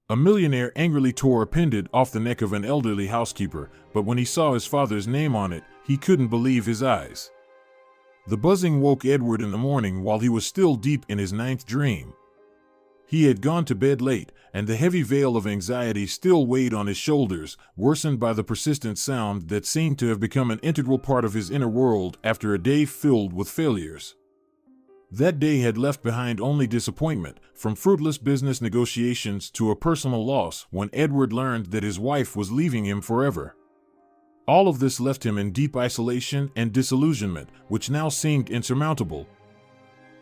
A millionaire angrily tore a pendant off the neck of an elderly housekeeper, but when he saw his father's name on it, he couldn't believe his eyes. The buzzing woke Edward in the morning while he was still deep in his ninth dream. He had gone to bed late, and the heavy veil of anxiety still weighed on his shoulders, worsened by the persistent sound that seemed to have become an integral part of his inner world after a day filled with failures. That day had left behind only disappointment, from fruitless business negotiations to a personal loss when Edward learned that his wife was leaving him forever. All of this left him in deep isolation and disillusionment, which now seemed insurmountable.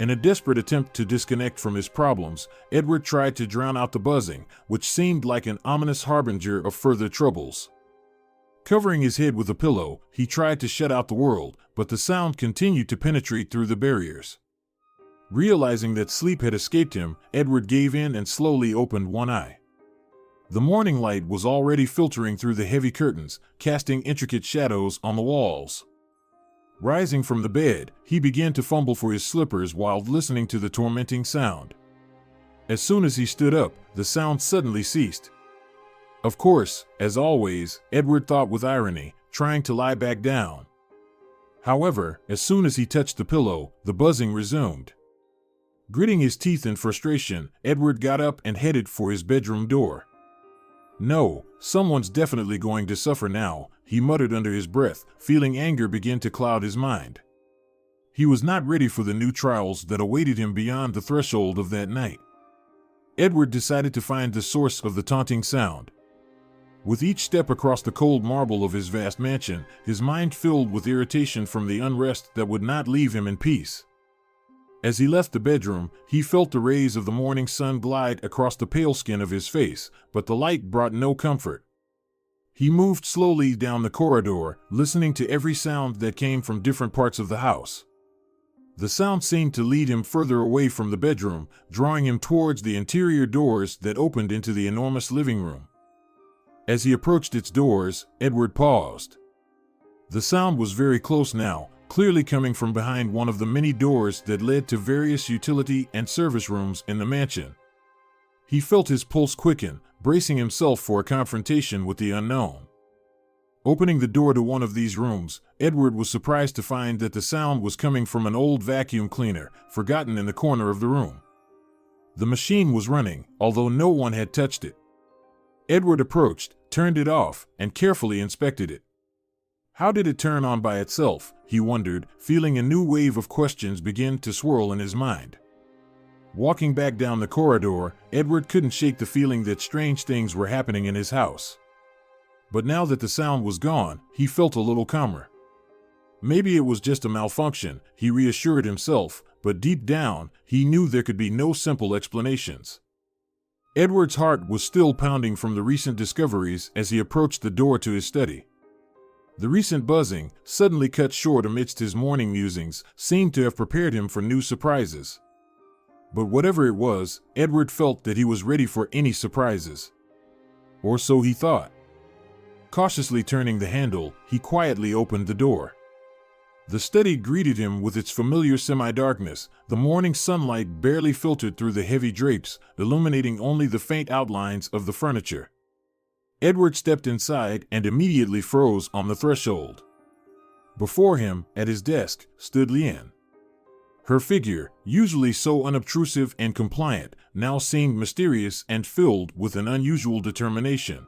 In a desperate attempt to disconnect from his problems, Edward tried to drown out the buzzing, which seemed like an ominous harbinger of further troubles. Covering his head with a pillow, he tried to shut out the world, but the sound continued to penetrate through the barriers. Realizing that sleep had escaped him, Edward gave in and slowly opened one eye. The morning light was already filtering through the heavy curtains, casting intricate shadows on the walls. Rising from the bed, he began to fumble for his slippers while listening to the tormenting sound. As soon as he stood up, the sound suddenly ceased. Of course, as always, Edward thought with irony, trying to lie back down. However, as soon as he touched the pillow, the buzzing resumed. Gritting his teeth in frustration, Edward got up and headed for his bedroom door. "No, someone's definitely going to suffer now," he muttered under his breath, feeling anger begin to cloud his mind. He was not ready for the new trials that awaited him beyond the threshold of that night. Edward decided to find the source of the taunting sound. With each step across the cold marble of his vast mansion, his mind filled with irritation from the unrest that would not leave him in peace. As he left the bedroom, he felt the rays of the morning sun glide across the pale skin of his face, but the light brought no comfort. He moved slowly down the corridor, listening to every sound that came from different parts of the house. The sound seemed to lead him further away from the bedroom, drawing him towards the interior doors that opened into the enormous living room. As he approached its doors, Edward paused. The sound was very close now, clearly coming from behind one of the many doors that led to various utility and service rooms in the mansion. He felt his pulse quicken, bracing himself for a confrontation with the unknown. Opening the door to one of these rooms, Edward was surprised to find that the sound was coming from an old vacuum cleaner, forgotten in the corner of the room. The machine was running, although no one had touched it. Edward approached, turned it off, and carefully inspected it. How did it turn on by itself, he wondered, feeling a new wave of questions begin to swirl in his mind. Walking back down the corridor, Edward couldn't shake the feeling that strange things were happening in his house. But now that the sound was gone, he felt a little calmer. Maybe it was just a malfunction, he reassured himself, but deep down, he knew there could be no simple explanations. Edward's heart was still pounding from the recent discoveries as he approached the door to his study. The recent buzzing, suddenly cut short amidst his morning musings, seemed to have prepared him for new surprises. But whatever it was, Edward felt that he was ready for any surprises. Or so he thought. Cautiously turning the handle, he quietly opened the door. The study greeted him with its familiar semi-darkness, the morning sunlight barely filtered through the heavy drapes, illuminating only the faint outlines of the furniture. Edward stepped inside and immediately froze on the threshold. Before him, at his desk, stood Leanne. Her figure, usually so unobtrusive and compliant, now seemed mysterious and filled with an unusual determination.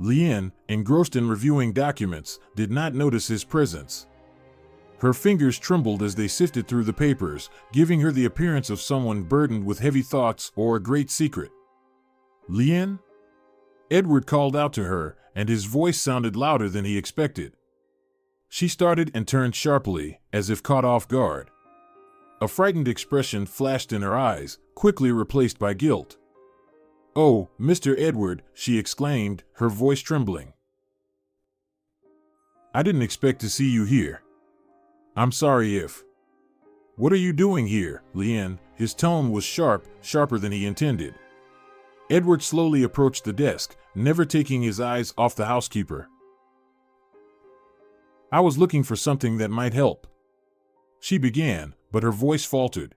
Leanne, engrossed in reviewing documents, did not notice his presence. Her fingers trembled as they sifted through the papers, giving her the appearance of someone burdened with heavy thoughts or a great secret. "Leanne?" Edward called out to her, and his voice sounded louder than he expected. She started and turned sharply, as if caught off guard. A frightened expression flashed in her eyes, quickly replaced by guilt. "Oh, Mr. Edward," she exclaimed, her voice trembling. "I didn't expect to see you here. I'm sorry if—" "What are you doing here, Leanne?" His tone was sharp, sharper than he intended. Edward slowly approached the desk, never taking his eyes off the housekeeper. "I was looking for something that might help," she began, but her voice faltered.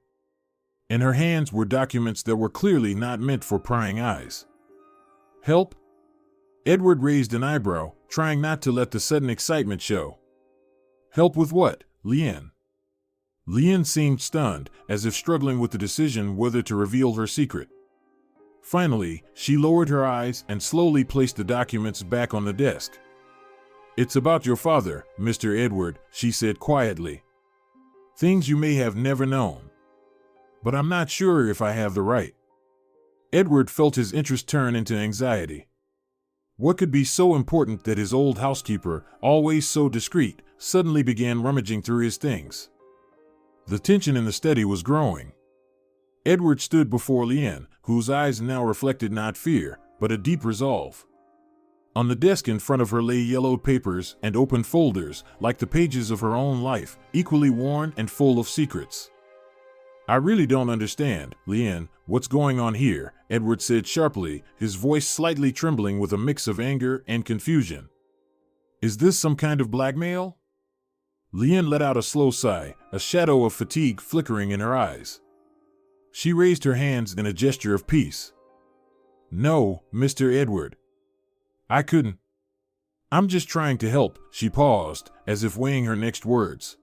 In her hands were documents that were clearly not meant for prying eyes. Help? Edward raised an eyebrow, trying not to let the sudden excitement show. Help with what, Lien? Lien seemed stunned, as if struggling with the decision whether to reveal her secret. Finally, she lowered her eyes and slowly placed the documents back on the desk. It's about your father, Mr. Edward, she said quietly. Things you may have never known. But I'm not sure if I have the right. Edward felt his interest turn into anxiety. What could be so important that his old housekeeper, always so discreet, suddenly began rummaging through his things? The tension in the study was growing. Edward stood before Lien, whose eyes now reflected not fear, but a deep resolve. On the desk in front of her lay yellowed papers and open folders, like the pages of her own life, equally worn and full of secrets. I really don't understand, Lien, what's going on here, Edward said sharply, his voice slightly trembling with a mix of anger and confusion. Is this some kind of blackmail? Lien let out a slow sigh, a shadow of fatigue flickering in her eyes. She raised her hands in a gesture of peace. No, Mr. Edward. I couldn't. I'm just trying to help, she paused, as if weighing her next words.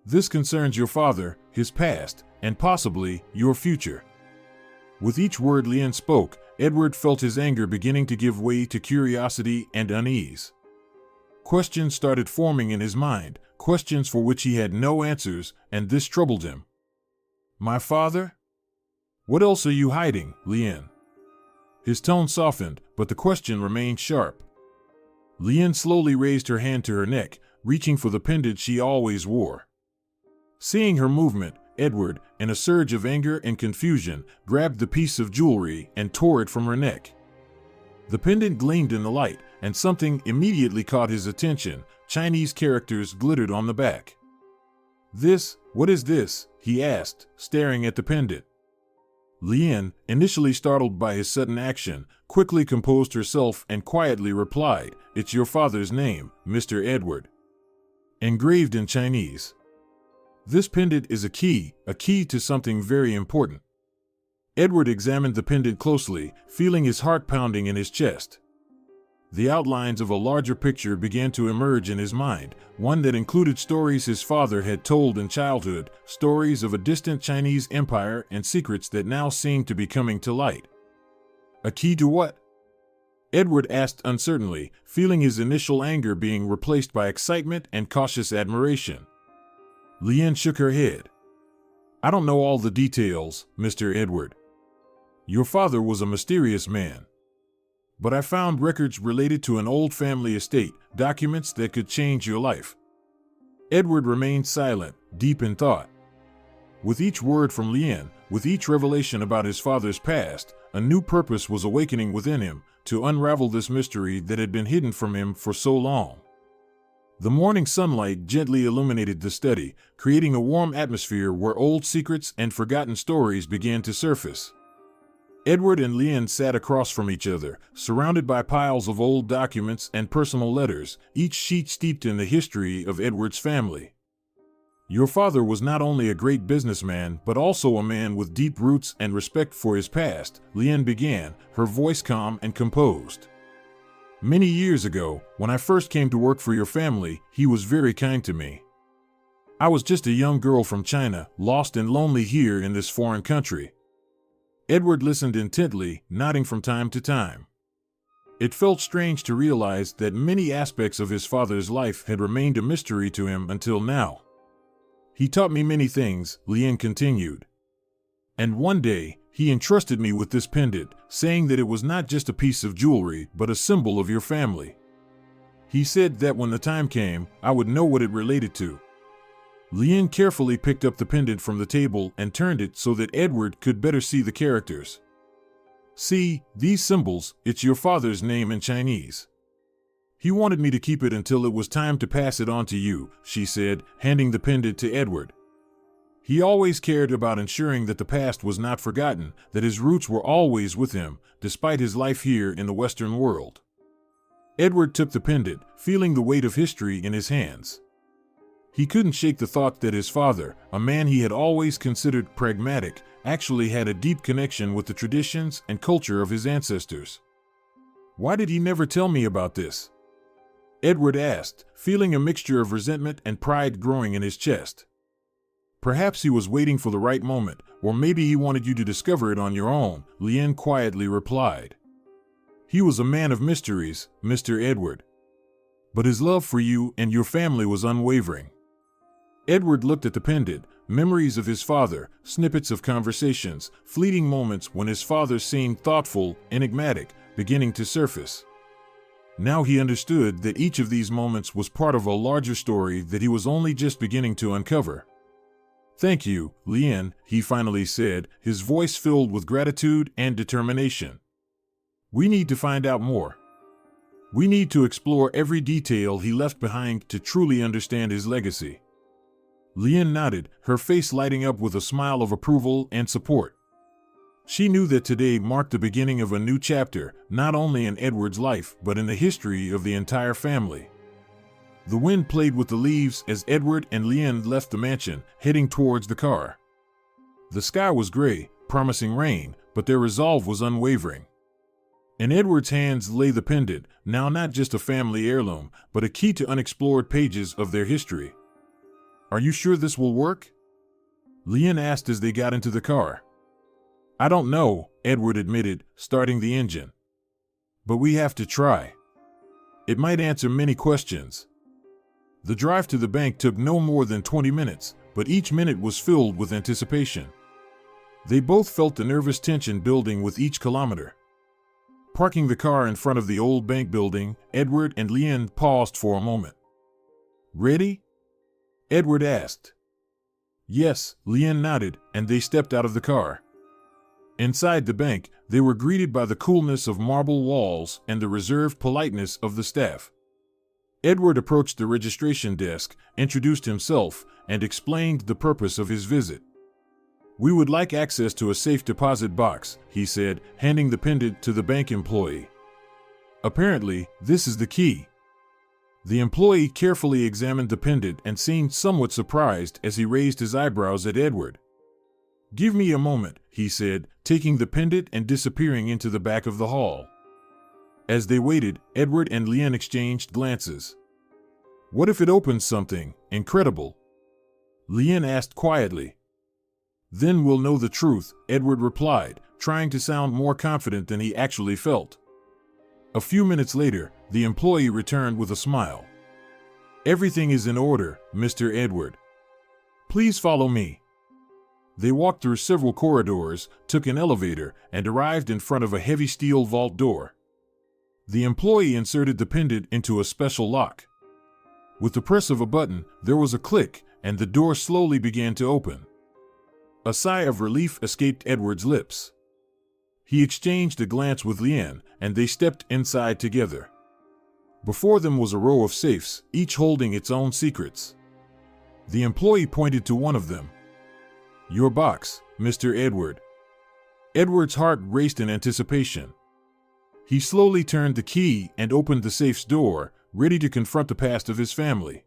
This concerns your father, his past, and possibly your future. With each word Lien spoke, Edward felt his anger beginning to give way to curiosity and unease. Questions started forming in his mind, questions for which he had no answers, and this troubled him. My father? What else are you hiding, Lien? His tone softened, but the question remained sharp. Lien slowly raised her hand to her neck, reaching for the pendant she always wore. Seeing her movement, Edward, in a surge of anger and confusion, grabbed the piece of jewelry and tore it from her neck. The pendant gleamed in the light, and something immediately caught his attention. Chinese characters glittered on the back. What is this? He asked, staring at the pendant. Lien, initially startled by his sudden action, quickly composed herself and quietly replied, It's your father's name, Mr. Edward. Engraved in Chinese. This pendant is a key to something very important. Edward examined the pendant closely, feeling his heart pounding in his chest. The outlines of a larger picture began to emerge in his mind, one that included stories his father had told in childhood, stories of a distant Chinese empire and secrets that now seemed to be coming to light. A key to what? Edward asked uncertainly, feeling his initial anger being replaced by excitement and cautious admiration. Lien shook her head. I don't know all the details, Mr. Edward. Your father was a mysterious man. But I found records related to an old family estate, documents that could change your life. Edward remained silent, deep in thought. With each word from Lien, with each revelation about his father's past, a new purpose was awakening within him, to unravel this mystery that had been hidden from him for so long. The morning sunlight gently illuminated the study, creating a warm atmosphere where old secrets and forgotten stories began to surface. Edward and Lien sat across from each other, surrounded by piles of old documents and personal letters, each sheet steeped in the history of Edward's family. Your father was not only a great businessman, but also a man with deep roots and respect for his past, Lien began, her voice calm and composed. Many years ago, when I first came to work for your family, he was very kind to me. I was just a young girl from China, lost and lonely here in this foreign country. Edward listened intently, nodding from time to time. It felt strange to realize that many aspects of his father's life had remained a mystery to him until now. He taught me many things, Lien continued. And one day, he entrusted me with this pendant, saying that it was not just a piece of jewelry, but a symbol of your family. He said that when the time came, I would know what it related to. Lien carefully picked up the pendant from the table and turned it so that Edward could better see the characters. See, these symbols, it's your father's name in Chinese. He wanted me to keep it until it was time to pass it on to you, she said, handing the pendant to Edward. He always cared about ensuring that the past was not forgotten, that his roots were always with him, despite his life here in the Western world. Edward took the pendant, feeling the weight of history in his hands. He couldn't shake the thought that his father, a man he had always considered pragmatic, actually had a deep connection with the traditions and culture of his ancestors. Why did he never tell me about this? Edward asked, feeling a mixture of resentment and pride growing in his chest. Perhaps he was waiting for the right moment, or maybe he wanted you to discover it on your own, Lien quietly replied. He was a man of mysteries, Mr. Edward. But his love for you and your family was unwavering. Edward looked at the pendant, memories of his father, snippets of conversations, fleeting moments when his father seemed thoughtful, enigmatic, beginning to surface. Now he understood that each of these moments was part of a larger story that he was only just beginning to uncover. Thank you, Lien, he finally said, his voice filled with gratitude and determination. We need to find out more. We need to explore every detail he left behind to truly understand his legacy. Lien nodded, her face lighting up with a smile of approval and support. She knew that today marked the beginning of a new chapter, not only in Edward's life, but in the history of the entire family. The wind played with the leaves as Edward and Lien left the mansion, heading towards the car. The sky was gray, promising rain, but their resolve was unwavering. In Edward's hands lay the pendant, now not just a family heirloom, but a key to unexplored pages of their history. Are you sure this will work? Lien asked as they got into the car. I don't know, Edward admitted, starting the engine. But we have to try. It might answer many questions. The drive to the bank took no more than 20 minutes, but each minute was filled with anticipation. They both felt the nervous tension building with each kilometer. Parking the car in front of the old bank building, Edward and Lien paused for a moment. Ready? Edward asked. Yes, Lien nodded, and they stepped out of the car. Inside the bank, they were greeted by the coolness of marble walls and the reserved politeness of the staff. Edward approached the registration desk, introduced himself, and explained the purpose of his visit. We would like access to a safe deposit box, he said, handing the pendant to the bank employee. Apparently, this is the key. The employee carefully examined the pendant and seemed somewhat surprised as he raised his eyebrows at Edward. Give me a moment, he said, taking the pendant and disappearing into the back of the hall. As they waited, Edward and Lien exchanged glances. What if it opens something incredible? Lien asked quietly. Then we'll know the truth, Edward replied, trying to sound more confident than he actually felt. A few minutes later, the employee returned with a smile. Everything is in order, Mr. Edward. Please follow me. They walked through several corridors, took an elevator, and arrived in front of a heavy steel vault door. The employee inserted the pendant into a special lock. With the press of a button, there was a click, and the door slowly began to open. A sigh of relief escaped Edward's lips. He exchanged a glance with Lien, and they stepped inside together. Before them was a row of safes, each holding its own secrets. The employee pointed to one of them. Your box, Mr. Edward. Edward's heart raced in anticipation. He slowly turned the key and opened the safe's door, ready to confront the past of his family.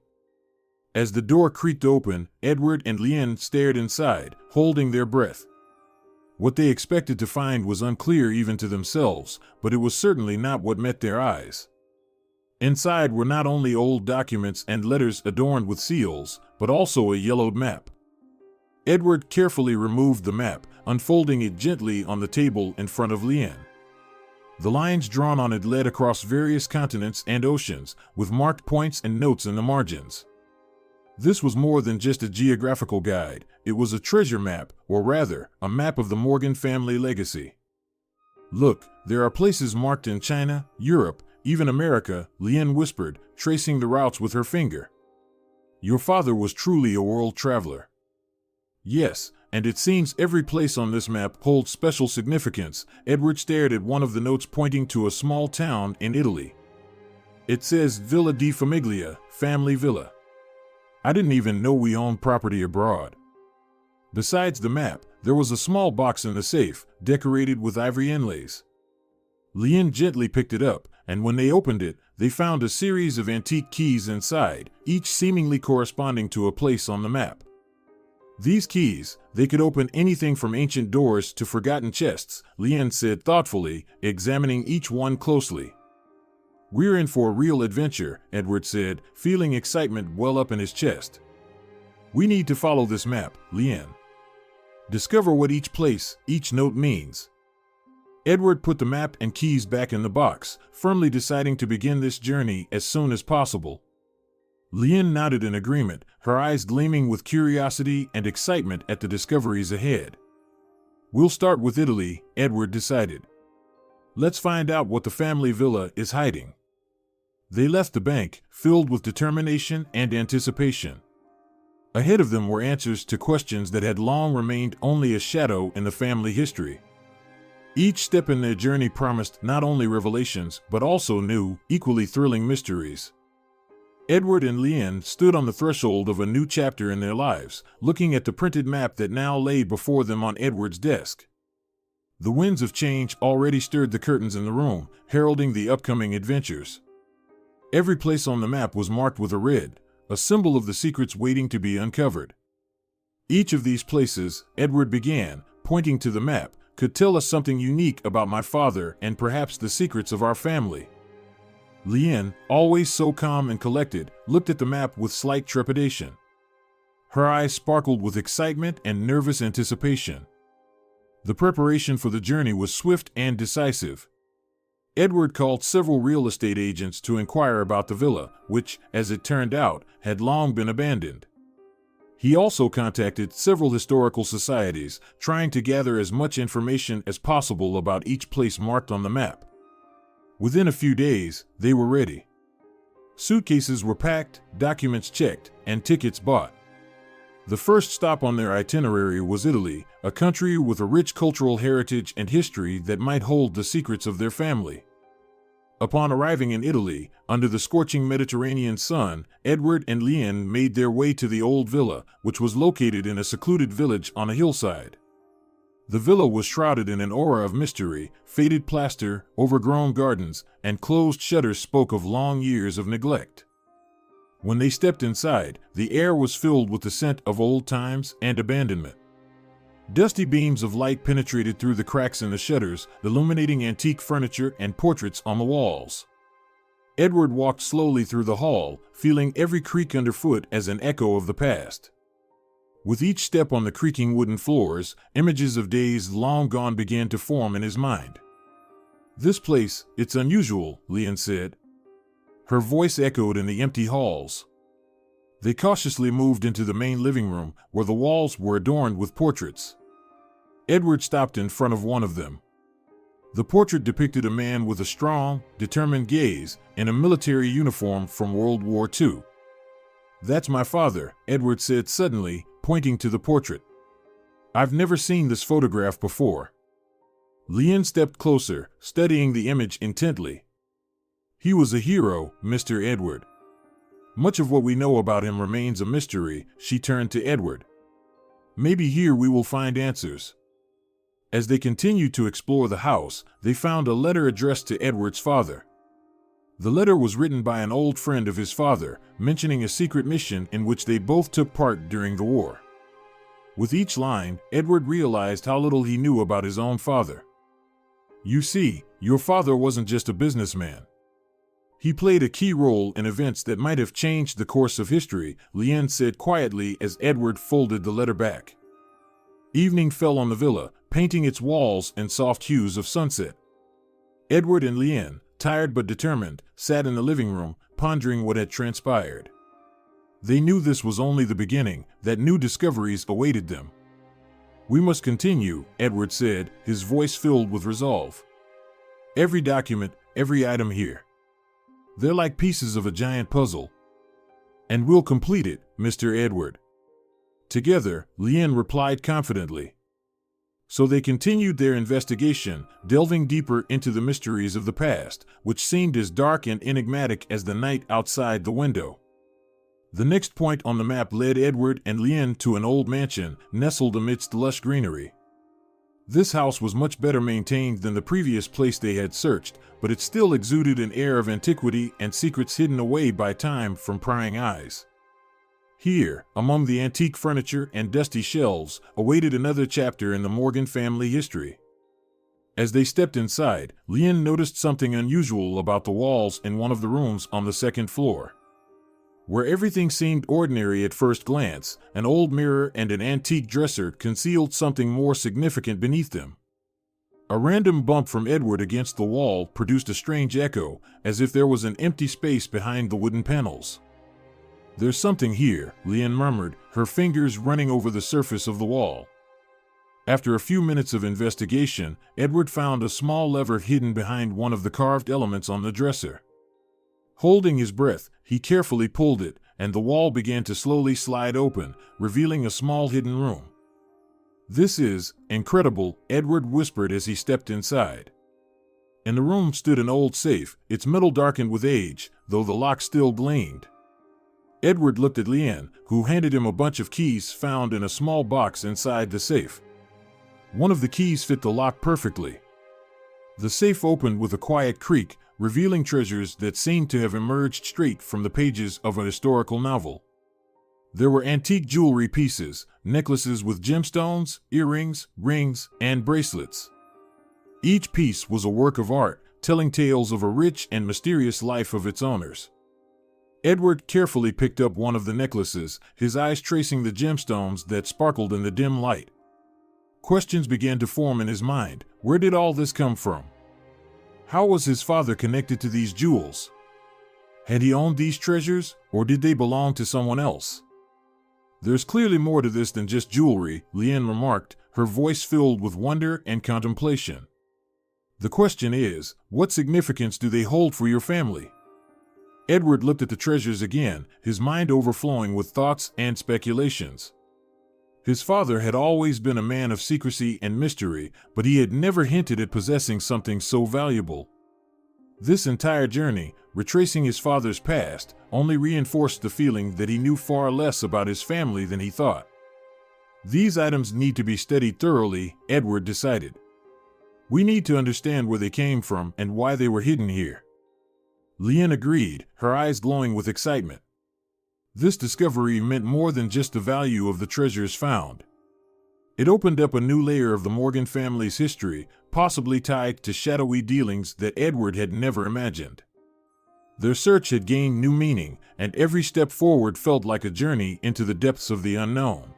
As the door creaked open, Edward and Lien stared inside, holding their breath. What they expected to find was unclear even to themselves, but it was certainly not what met their eyes. Inside were not only old documents and letters adorned with seals, but also a yellowed map. Edward carefully removed the map, unfolding it gently on the table in front of Lien. The lines drawn on it led across various continents and oceans, with marked points and notes in the margins. This was more than just a geographical guide, it was a treasure map, or rather, a map of the Morgan family legacy. Look, there are places marked in China, Europe, even America, Lien whispered, tracing the routes with her finger. Your father was truly a world traveler. Yes, and it seems every place on this map holds special significance. Edward stared at one of the notes pointing to a small town in Italy. It says Villa di Famiglia, family villa. I didn't even know we owned property abroad. Besides the map, there was a small box in the safe, decorated with ivory inlays. Lien gently picked it up, and when they opened it, they found a series of antique keys inside, each seemingly corresponding to a place on the map. These keys, they could open anything from ancient doors to forgotten chests, Lien said thoughtfully, examining each one closely. "We're in for a real adventure," Edward said, feeling excitement well up in his chest. "We need to follow this map, Leanne. Discover what each place, each note means." Edward put the map and keys back in the box, firmly deciding to begin this journey as soon as possible. Leanne nodded in agreement, her eyes gleaming with curiosity and excitement at the discoveries ahead. "We'll start with Italy," Edward decided. "Let's find out what the family villa is hiding." They left the bank, filled with determination and anticipation. Ahead of them were answers to questions that had long remained only a shadow in the family history. Each step in their journey promised not only revelations, but also new, equally thrilling mysteries. Edward and Leanne stood on the threshold of a new chapter in their lives, looking at the printed map that now lay before them on Edward's desk. The winds of change already stirred the curtains in the room, heralding the upcoming adventures. Every place on the map was marked with a red, a symbol of the secrets waiting to be uncovered. "Each of these places," Edward began, pointing to the map, "could tell us something unique about my father and perhaps the secrets of our family." Leanne, always so calm and collected, looked at the map with slight trepidation. Her eyes sparkled with excitement and nervous anticipation. The preparation for the journey was swift and decisive. Edward called several real estate agents to inquire about the villa, which, as it turned out, had long been abandoned. He also contacted several historical societies, trying to gather as much information as possible about each place marked on the map. Within a few days, they were ready. Suitcases were packed, documents checked, and tickets bought. The first stop on their itinerary was Italy, a country with a rich cultural heritage and history that might hold the secrets of their family. Upon arriving in Italy, under the scorching Mediterranean sun, Edward and Leanne made their way to the old villa, which was located in a secluded village on a hillside. The villa was shrouded in an aura of mystery. Faded plaster, overgrown gardens, and closed shutters spoke of long years of neglect. When they stepped inside, the air was filled with the scent of old times and abandonment. Dusty beams of light penetrated through the cracks in the shutters, illuminating antique furniture and portraits on the walls. Edward walked slowly through the hall, feeling every creak underfoot as an echo of the past. With each step on the creaking wooden floors, images of days long gone began to form in his mind. "This place, it's unusual," Leanne said. Her voice echoed in the empty halls. They cautiously moved into the main living room, where the walls were adorned with portraits. Edward stopped in front of one of them. The portrait depicted a man with a strong, determined gaze, in a military uniform from World War II. "That's my father," Edward said suddenly, pointing to the portrait. "I've never seen this photograph before." Leanne stepped closer, studying the image intently. "He was a hero, Mr. Edward. Much of what we know about him remains a mystery." She turned to Edward. "Maybe here we will find answers." As they continued to explore the house, they found a letter addressed to Edward's father. The letter was written by an old friend of his father, mentioning a secret mission in which they both took part during the war. With each line, Edward realized how little he knew about his own father. "You see, your father wasn't just a businessman. He played a key role in events that might have changed the course of history," Leanne said quietly as Edward folded the letter back. Evening fell on the villa, painting its walls in soft hues of sunset. Edward and Leanne, tired but determined, sat in the living room, pondering what had transpired. They knew this was only the beginning, that new discoveries awaited them. "We must continue," Edward said, his voice filled with resolve. "Every document, every item here. They're like pieces of a giant puzzle. And we'll complete it, Mr. Edward." Together, Leanne replied confidently. So they continued their investigation, delving deeper into the mysteries of the past, which seemed as dark and enigmatic as the night outside the window. The next point on the map led Edward and Leanne to an old mansion, nestled amidst lush greenery. This house was much better maintained than the previous place they had searched, but it still exuded an air of antiquity and secrets hidden away by time from prying eyes. Here, among the antique furniture and dusty shelves, awaited another chapter in the Morgan family history. As they stepped inside, Lien noticed something unusual about the walls in one of the rooms on the second floor. Where everything seemed ordinary at first glance, an old mirror and an antique dresser concealed something more significant beneath them. A random bump from Edward against the wall produced a strange echo, as if there was an empty space behind the wooden panels. "There's something here," Lien murmured, her fingers running over the surface of the wall. After a few minutes of investigation, Edward found a small lever hidden behind one of the carved elements on the dresser. Holding his breath, he carefully pulled it, and the wall began to slowly slide open, revealing a small hidden room. "This is incredible," Edward whispered as he stepped inside. In the room stood an old safe, its metal darkened with age, though the lock still gleamed. Edward looked at Lien, who handed him a bunch of keys found in a small box inside the safe. One of the keys fit the lock perfectly. The safe opened with a quiet creak, revealing treasures that seemed to have emerged straight from the pages of a historical novel. There were antique jewelry pieces, necklaces with gemstones, earrings, rings, and bracelets. Each piece was a work of art, telling tales of a rich and mysterious life of its owners. Edward carefully picked up one of the necklaces, his eyes tracing the gemstones that sparkled in the dim light. Questions began to form in his mind. Where did all this come from? How was his father connected to these jewels? Had he owned these treasures, or did they belong to someone else? "There's clearly more to this than just jewelry," Lien remarked, her voice filled with wonder and contemplation. "The question is, what significance do they hold for your family?" Edward looked at the treasures again, his mind overflowing with thoughts and speculations. His father had always been a man of secrecy and mystery, but he had never hinted at possessing something so valuable. This entire journey, retracing his father's past, only reinforced the feeling that he knew far less about his family than he thought. "These items need to be studied thoroughly," Edward decided. "We need to understand where they came from and why they were hidden here." Lien agreed, her eyes glowing with excitement. This discovery meant more than just the value of the treasures found. It opened up a new layer of the Morgan family's history, possibly tied to shadowy dealings that Edward had never imagined. Their search had gained new meaning, and every step forward felt like a journey into the depths of the unknown.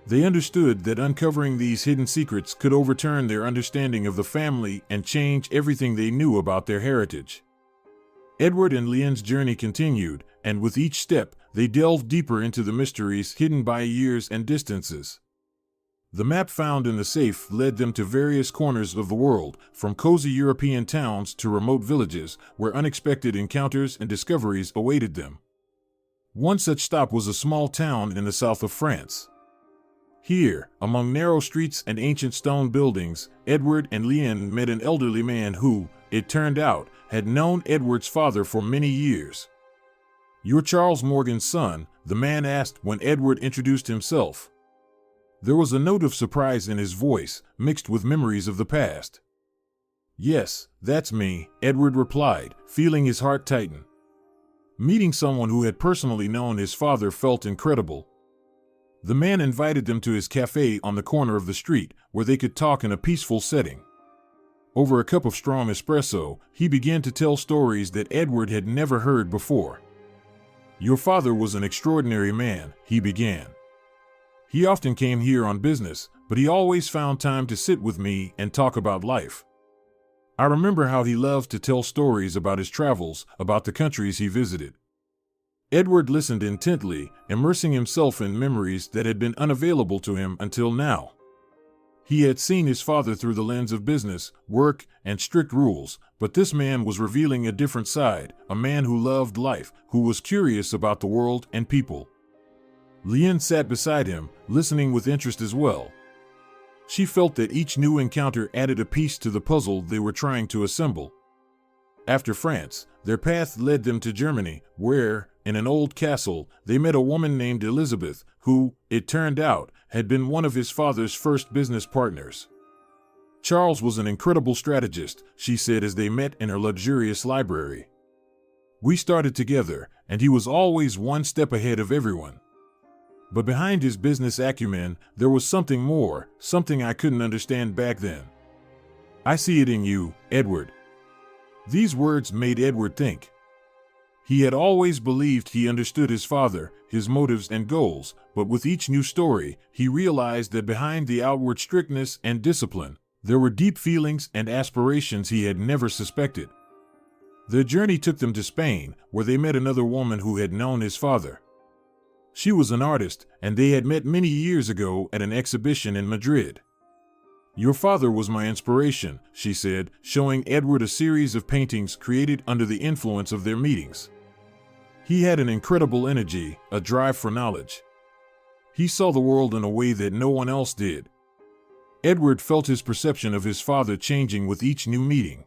They understood that uncovering these hidden secrets could overturn their understanding of the family and change everything they knew about their heritage. Edward and Lien's journey continued, and with each step, they delved deeper into the mysteries hidden by years and distances. The map found in the safe led them to various corners of the world, from cozy European towns to remote villages, where unexpected encounters and discoveries awaited them. One such stop was a small town in the south of France. Here, among narrow streets and ancient stone buildings, Edward and Lien met an elderly man who, it turned out, had known Edward's father for many years. "You're Charles Morgan's son?" the man asked when Edward introduced himself. There was a note of surprise in his voice, mixed with memories of the past. "Yes, that's me," Edward replied, feeling his heart tighten. Meeting someone who had personally known his father felt incredible. The man invited them to his cafe on the corner of the street, where they could talk in a peaceful setting. Over a cup of strong espresso, he began to tell stories that Edward had never heard before. "Your father was an extraordinary man," he began. "He often came here on business, but he always found time to sit with me and talk about life. I remember how he loved to tell stories about his travels, about the countries he visited." Edward listened intently, immersing himself in memories that had been unavailable to him until now. He had seen his father through the lens of business, work, and strict rules, but this man was revealing a different side, a man who loved life, who was curious about the world and people. Lien sat beside him, listening with interest as well. She felt that each new encounter added a piece to the puzzle they were trying to assemble. After France, their path led them to Germany, where, in an old castle, they met a woman named Elizabeth, who, it turned out, had been one of his father's first business partners. "Charles was an incredible strategist," she said as they met in her luxurious library. "We started together, and he was always one step ahead of everyone. But behind his business acumen, there was something more, something I couldn't understand back then. I see it in you, Edward." These words made Edward think. He had always believed he understood his father, his motives and goals, but with each new story, he realized that behind the outward strictness and discipline, there were deep feelings and aspirations he had never suspected. Their journey took them to Spain, where they met another woman who had known his father. She was an artist, and they had met many years ago at an exhibition in Madrid. "Your father was my inspiration," she said, showing Edward a series of paintings created under the influence of their meetings. He had an incredible energy, a drive for knowledge. He saw the world in a way that no one else did. Edward felt his perception of his father changing with each new meeting.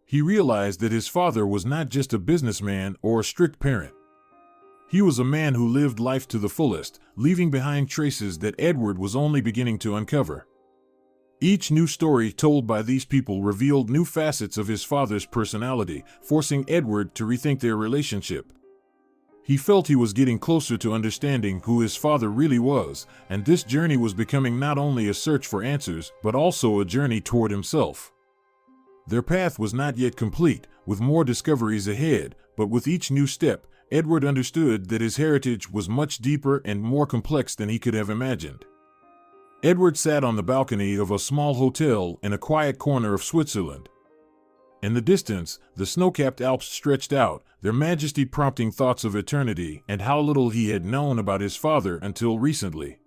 He realized that his father was not just a businessman or a strict parent. He was a man who lived life to the fullest, leaving behind traces that Edward was only beginning to uncover. Each new story told by these people revealed new facets of his father's personality, forcing Edward to rethink their relationship. He felt he was getting closer to understanding who his father really was, and this journey was becoming not only a search for answers, but also a journey toward himself. Their path was not yet complete, with more discoveries ahead, but with each new step, Edward understood that his heritage was much deeper and more complex than he could have imagined. Edward sat on the balcony of a small hotel in a quiet corner of Switzerland. In the distance, the snow-capped Alps stretched out, their majesty prompting thoughts of eternity and how little he had known about his father until recently.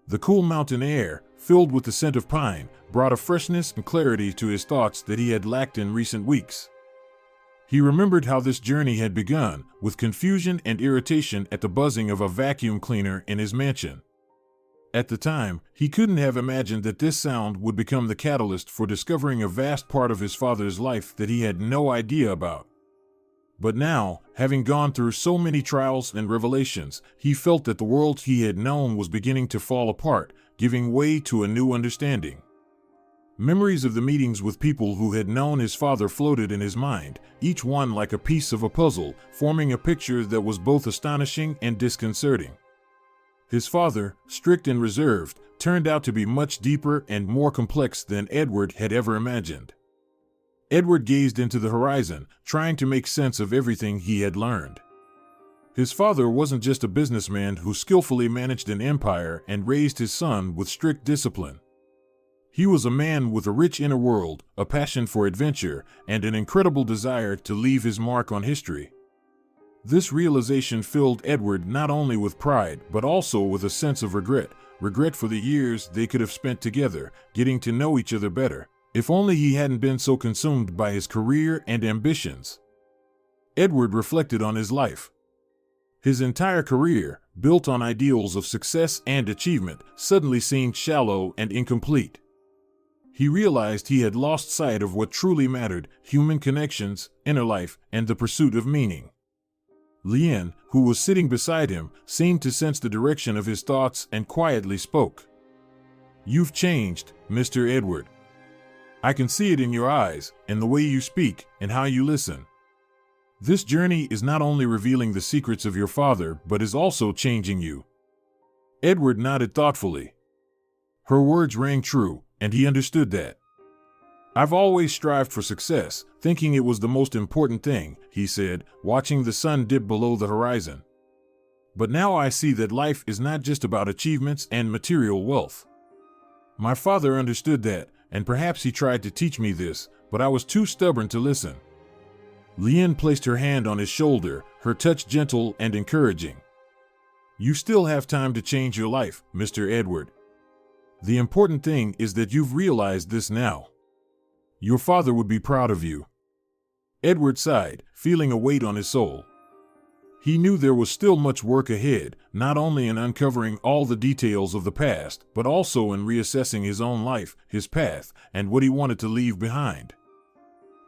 The cool mountain air, filled with the scent of pine, brought a freshness and clarity to his thoughts that he had lacked in recent weeks. He remembered how this journey had begun, with confusion and irritation at the buzzing of a vacuum cleaner in his mansion. At the time, he couldn't have imagined that this sound would become the catalyst for discovering a vast part of his father's life that he had no idea about. But now, having gone through so many trials and revelations, he felt that the world he had known was beginning to fall apart, giving way to a new understanding. Memories of the meetings with people who had known his father floated in his mind, each one like a piece of a puzzle, forming a picture that was both astonishing and disconcerting. His father, strict and reserved, turned out to be much deeper and more complex than Edward had ever imagined. Edward gazed into the horizon, trying to make sense of everything he had learned. His father wasn't just a businessman who skillfully managed an empire and raised his son with strict discipline. He was a man with a rich inner world, a passion for adventure, and an incredible desire to leave his mark on history. This realization filled Edward not only with pride, but also with a sense of regret for the years they could have spent together, getting to know each other better. If only he hadn't been so consumed by his career and ambitions. Edward reflected on his life. His entire career, built on ideals of success and achievement, suddenly seemed shallow and incomplete. He realized he had lost sight of what truly mattered: human connections, inner life, and the pursuit of meaning. Lien, who was sitting beside him, seemed to sense the direction of his thoughts and quietly spoke. "You've changed, Mr. Edward. I can see it in your eyes, in the way you speak, and how you listen. This journey is not only revealing the secrets of your father, but is also changing you." Edward nodded thoughtfully. Her words rang true, and he understood that. "I've always strived for success, thinking it was the most important thing," he said, watching the sun dip below the horizon. "But now I see that life is not just about achievements and material wealth. My father understood that, and perhaps he tried to teach me this, but I was too stubborn to listen." Lien placed her hand on his shoulder, her touch gentle and encouraging. "You still have time to change your life, Mr. Edward. The important thing is that you've realized this now. Your father would be proud of you." Edward sighed, feeling a weight on his soul. He knew there was still much work ahead, not only in uncovering all the details of the past, but also in reassessing his own life, his path, and what he wanted to leave behind.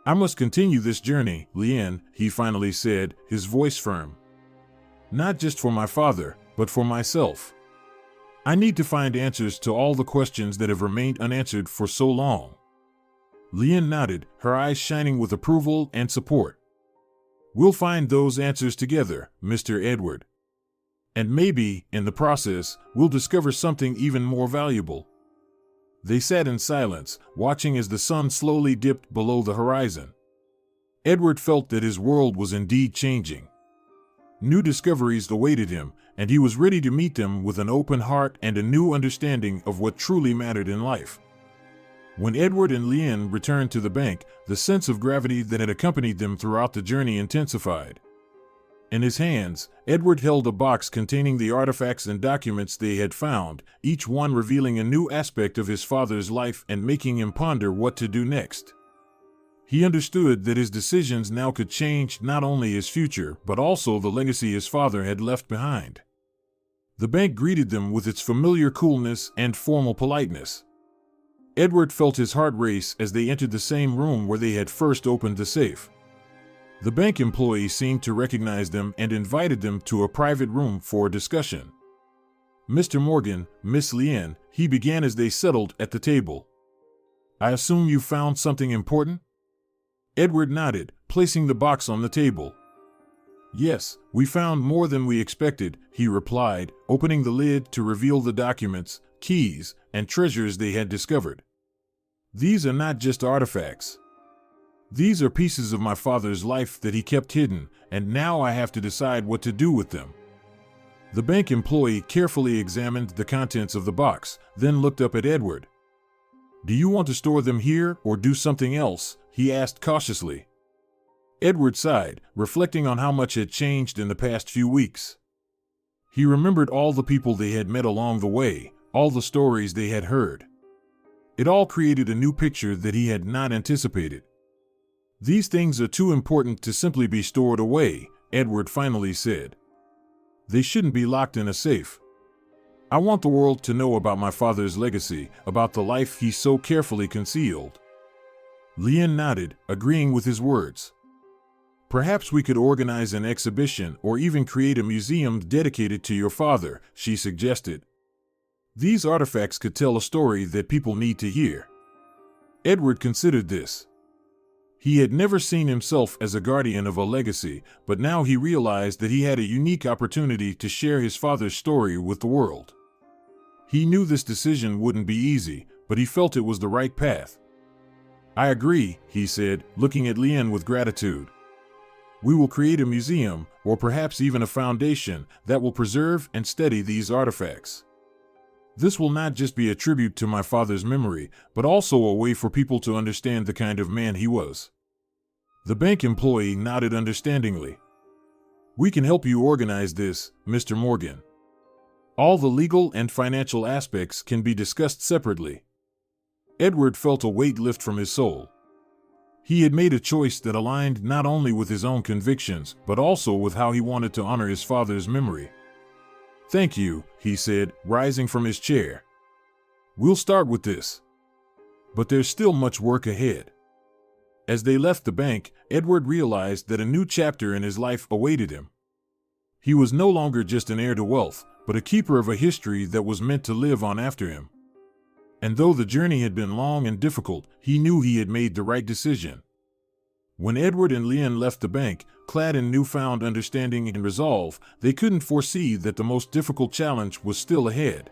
"I must continue this journey, Lien," he finally said, his voice firm. "Not just for my father, but for myself. I need to find answers to all the questions that have remained unanswered for so long." Lien nodded, her eyes shining with approval and support. "We'll find those answers together, Mr. Edward. And maybe, in the process, we'll discover something even more valuable." They sat in silence, watching as the sun slowly dipped below the horizon. Edward felt that his world was indeed changing. New discoveries awaited him, and he was ready to meet them with an open heart and a new understanding of what truly mattered in life. When Edward and Leanne returned to the bank, the sense of gravity that had accompanied them throughout the journey intensified. In his hands, Edward held a box containing the artifacts and documents they had found, each one revealing a new aspect of his father's life and making him ponder what to do next. He understood that his decisions now could change not only his future, but also the legacy his father had left behind. The bank greeted them with its familiar coolness and formal politeness. Edward felt his heart race as they entered the same room where they had first opened the safe. The bank employee seemed to recognize them and invited them to a private room for a discussion. "Mr. Morgan, Miss Leanne," he began as they settled at the table. "I assume you found something important?" Edward nodded, placing the box on the table. "Yes, we found more than we expected," he replied, opening the lid to reveal the documents, keys, and treasures they had discovered. "These are not just artifacts. These are pieces of my father's life that he kept hidden, and now I have to decide what to do with them." The bank employee carefully examined the contents of the box, then looked up at Edward. "Do you want to store them here or do something else?" he asked cautiously. Edward sighed, reflecting on how much had changed in the past few weeks. He remembered all the people they had met along the way, all the stories they had heard. It all created a new picture that he had not anticipated. "These things are too important to simply be stored away," Edward finally said. "They shouldn't be locked in a safe. I want the world to know about my father's legacy, about the life he so carefully concealed." Leanne nodded, agreeing with his words. "Perhaps we could organize an exhibition or even create a museum dedicated to your father," she suggested. "These artifacts could tell a story that people need to hear." Edward considered this. He had never seen himself as a guardian of a legacy, but now he realized that he had a unique opportunity to share his father's story with the world. He knew this decision wouldn't be easy, but he felt it was the right path. "I agree," he said, looking at Leanne with gratitude. "We will create a museum, or perhaps even a foundation, that will preserve and study these artifacts. This will not just be a tribute to my father's memory, but also a way for people to understand the kind of man he was." The bank employee nodded understandingly. "We can help you organize this, Mr. Morgan. All the legal and financial aspects can be discussed separately." Edward felt a weight lift from his soul. He had made a choice that aligned not only with his own convictions, but also with how he wanted to honor his father's memory. "Thank you," he said, rising from his chair. "We'll start with this. But there's still much work ahead." As they left the bank, Edward realized that a new chapter in his life awaited him. He was no longer just an heir to wealth, but a keeper of a history that was meant to live on after him. And though the journey had been long and difficult, he knew he had made the right decision. When Edward and Leanne left the bank, clad in newfound understanding and resolve, they couldn't foresee that the most difficult challenge was still ahead.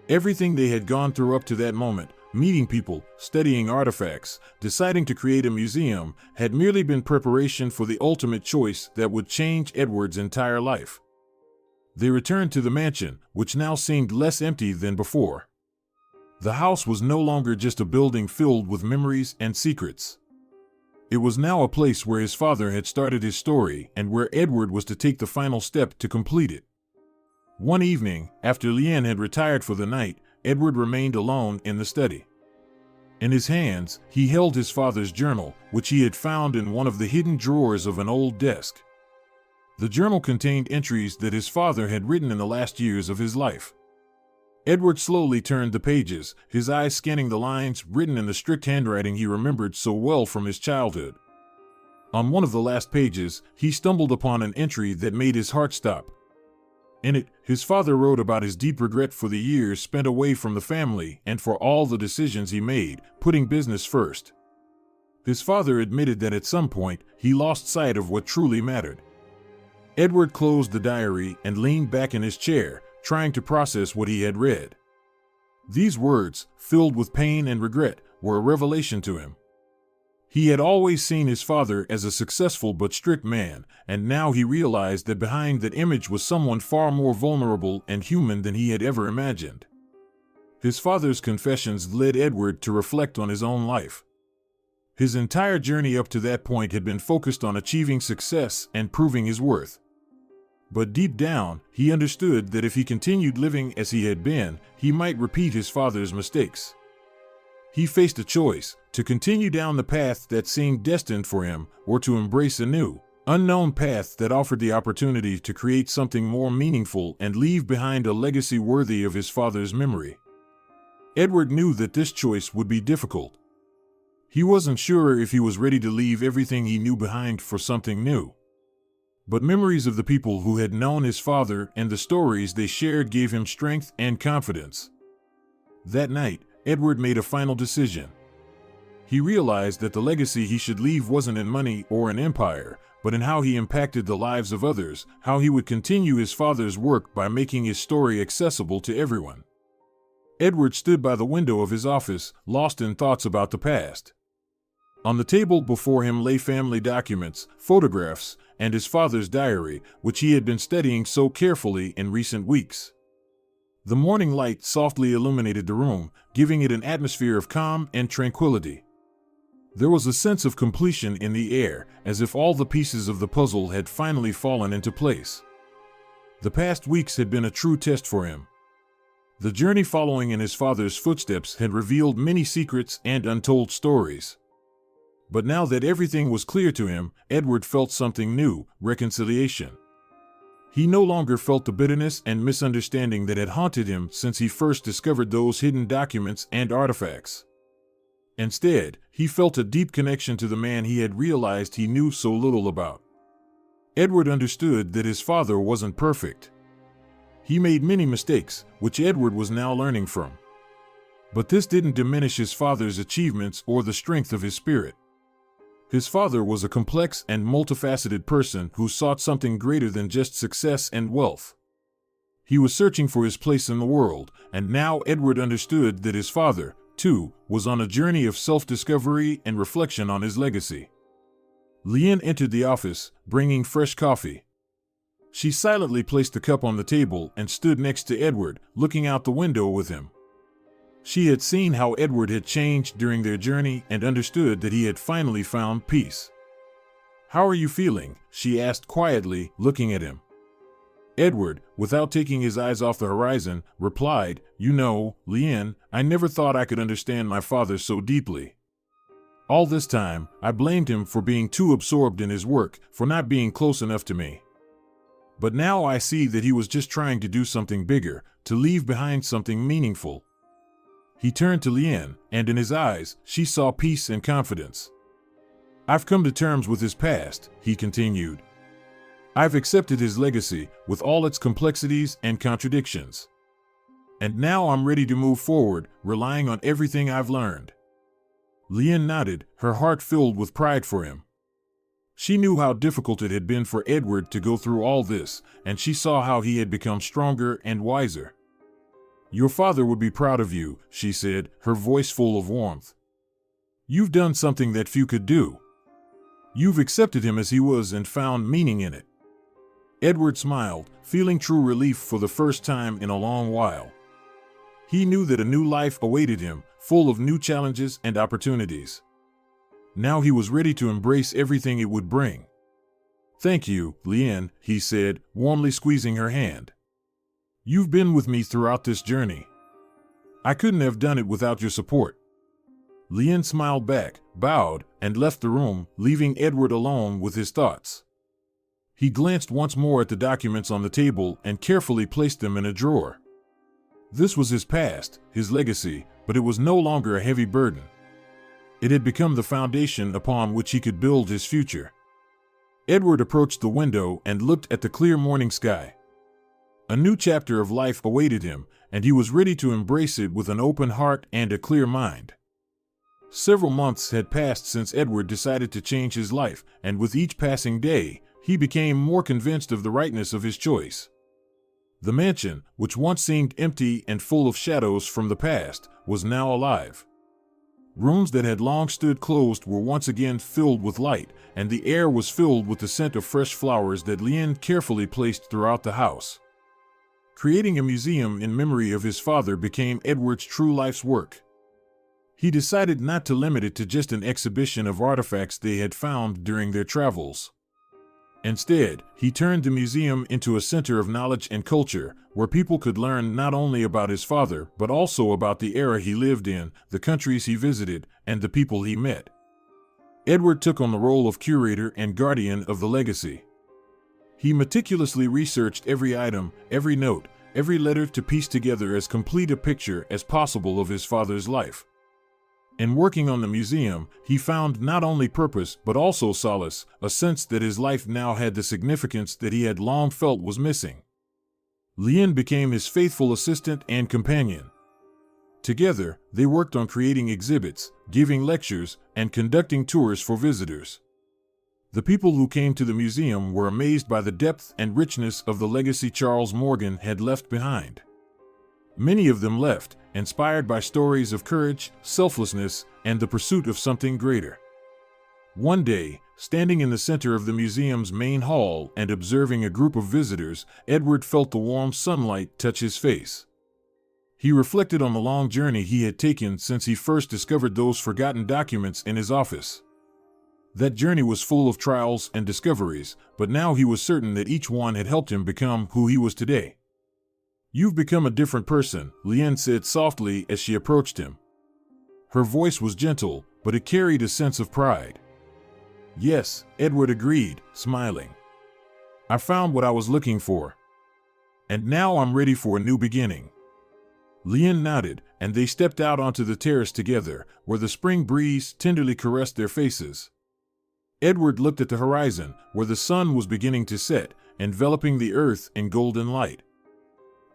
Everything they had gone through up to that moment, meeting people, studying artifacts, deciding to create a museum, had merely been preparation for the ultimate choice that would change Edward's entire life. They returned to the mansion, which now seemed less empty than before. The house was no longer just a building filled with memories and secrets. It was now a place where his father had started his story and where Edward was to take the final step to complete it. One evening, after Leanne had retired for the night, Edward remained alone in the study. In his hands, he held his father's journal, which he had found in one of the hidden drawers of an old desk. The journal contained entries that his father had written in the last years of his life. Edward slowly turned the pages, his eyes scanning the lines written in the strict handwriting he remembered so well from his childhood. On one of the last pages, he stumbled upon an entry that made his heart stop. In it, his father wrote about his deep regret for the years spent away from the family and for all the decisions he made, putting business first. His father admitted that at some point, he lost sight of what truly mattered. Edward closed the diary and leaned back in his chair, trying to process what he had read. These words, filled with pain and regret, were a revelation to him. He had always seen his father as a successful but strict man, and now he realized that behind that image was someone far more vulnerable and human than he had ever imagined. His father's confessions led Edward to reflect on his own life. His entire journey up to that point had been focused on achieving success and proving his worth. But deep down, he understood that if he continued living as he had been, he might repeat his father's mistakes. He faced a choice: to continue down the path that seemed destined for him, or to embrace a new, unknown path that offered the opportunity to create something more meaningful and leave behind a legacy worthy of his father's memory. Edward knew that this choice would be difficult. He wasn't sure if he was ready to leave everything he knew behind for something new. But memories of the people who had known his father and the stories they shared gave him strength and confidence. That night, Edward made a final decision. He realized that the legacy he should leave wasn't in money or an empire, but in how he impacted the lives of others, how he would continue his father's work by making his story accessible to everyone. Edward stood by the window of his office, lost in thoughts about the past. On the table before him lay family documents, photographs, and his father's diary, which he had been studying so carefully in recent weeks. The morning light softly illuminated the room, giving it an atmosphere of calm and tranquility. There was a sense of completion in the air, as if all the pieces of the puzzle had finally fallen into place. The past weeks had been a true test for him. The journey following in his father's footsteps had revealed many secrets and untold stories. But now that everything was clear to him, Edward felt something new: reconciliation. He no longer felt the bitterness and misunderstanding that had haunted him since he first discovered those hidden documents and artifacts. Instead, he felt a deep connection to the man he had realized he knew so little about. Edward understood that his father wasn't perfect. He made many mistakes, which Edward was now learning from. But this didn't diminish his father's achievements or the strength of his spirit. His father was a complex and multifaceted person who sought something greater than just success and wealth. He was searching for his place in the world, and now Edward understood that his father, too, was on a journey of self-discovery and reflection on his legacy. Leanne entered the office, bringing fresh coffee. She silently placed the cup on the table and stood next to Edward, looking out the window with him. She had seen how Edward had changed during their journey and understood that he had finally found peace. "How are you feeling?" she asked quietly, looking at him. Edward, without taking his eyes off the horizon, replied, "You know, Leanne, I never thought I could understand my father so deeply. All this time, I blamed him for being too absorbed in his work, for not being close enough to me. But now I see that he was just trying to do something bigger, to leave behind something meaningful." He turned to Leanne, and in his eyes, she saw peace and confidence. "I've come to terms with his past," he continued. "I've accepted his legacy, with all its complexities and contradictions. And now I'm ready to move forward, relying on everything I've learned." Leanne nodded, her heart filled with pride for him. She knew how difficult it had been for Edward to go through all this, and she saw how he had become stronger and wiser. "Your father would be proud of you," she said, her voice full of warmth. "You've done something that few could do. You've accepted him as he was and found meaning in it." Edward smiled, feeling true relief for the first time in a long while. He knew that a new life awaited him, full of new challenges and opportunities. Now he was ready to embrace everything it would bring. "Thank you, Leanne," he said, warmly squeezing her hand. "You've been with me throughout this journey. I couldn't have done it without your support." Leanne smiled back, bowed, and left the room, leaving Edward alone with his thoughts. He glanced once more at the documents on the table and carefully placed them in a drawer. This was his past, his legacy, but it was no longer a heavy burden. It had become the foundation upon which he could build his future. Edward approached the window and looked at the clear morning sky. A new chapter of life awaited him, and he was ready to embrace it with an open heart and a clear mind. Several months had passed since Edward decided to change his life, and with each passing day, he became more convinced of the rightness of his choice. The mansion, which once seemed empty and full of shadows from the past, was now alive. Rooms that had long stood closed were once again filled with light, and the air was filled with the scent of fresh flowers that Lien carefully placed throughout the house. Creating a museum in memory of his father became Edward's true life's work. He decided not to limit it to just an exhibition of artifacts they had found during their travels. Instead, he turned the museum into a center of knowledge and culture, where people could learn not only about his father, but also about the era he lived in, the countries he visited, and the people he met. Edward took on the role of curator and guardian of the legacy. He meticulously researched every item, every note, every letter to piece together as complete a picture as possible of his father's life. In working on the museum, he found not only purpose but also solace, a sense that his life now had the significance that he had long felt was missing. Lien became his faithful assistant and companion. Together, they worked on creating exhibits, giving lectures, and conducting tours for visitors. The people who came to the museum were amazed by the depth and richness of the legacy Charles Morgan had left behind. Many of them left, inspired by stories of courage, selflessness, and the pursuit of something greater. One day, standing in the center of the museum's main hall and observing a group of visitors, Edward felt the warm sunlight touch his face. He reflected on the long journey he had taken since he first discovered those forgotten documents in his office. That journey was full of trials and discoveries, but now he was certain that each one had helped him become who he was today. "You've become a different person," Lien said softly as she approached him. Her voice was gentle, but it carried a sense of pride. "Yes," Edward agreed, smiling. "I found what I was looking for. And now I'm ready for a new beginning." Lien nodded, and they stepped out onto the terrace together, where the spring breeze tenderly caressed their faces. Edward looked at the horizon, where the sun was beginning to set, enveloping the earth in golden light.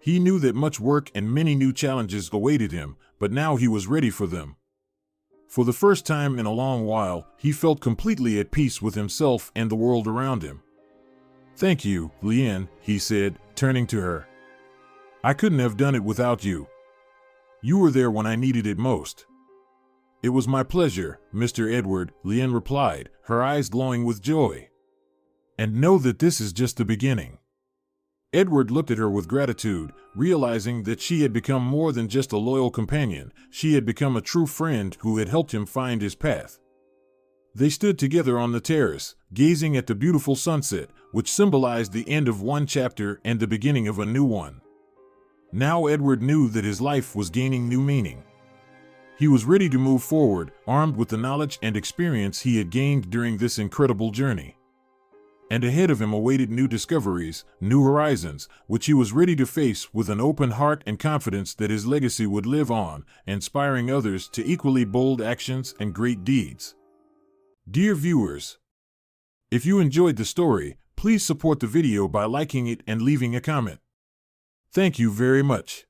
He knew that much work and many new challenges awaited him, but now he was ready for them. For the first time in a long while, he felt completely at peace with himself and the world around him. "Thank you, Lien," he said, turning to her. "I couldn't have done it without you. You were there when I needed it most." "It was my pleasure, Mr. Edward," Lien replied, her eyes glowing with joy. "And know that this is just the beginning." Edward looked at her with gratitude, realizing that she had become more than just a loyal companion. She had become a true friend who had helped him find his path. They stood together on the terrace, gazing at the beautiful sunset, which symbolized the end of one chapter and the beginning of a new one. Now Edward knew that his life was gaining new meaning. He was ready to move forward, armed with the knowledge and experience he had gained during this incredible journey. And ahead of him awaited new discoveries, new horizons, which he was ready to face with an open heart and confidence that his legacy would live on, inspiring others to equally bold actions and great deeds. Dear viewers, if you enjoyed the story, please support the video by liking it and leaving a comment. Thank you very much.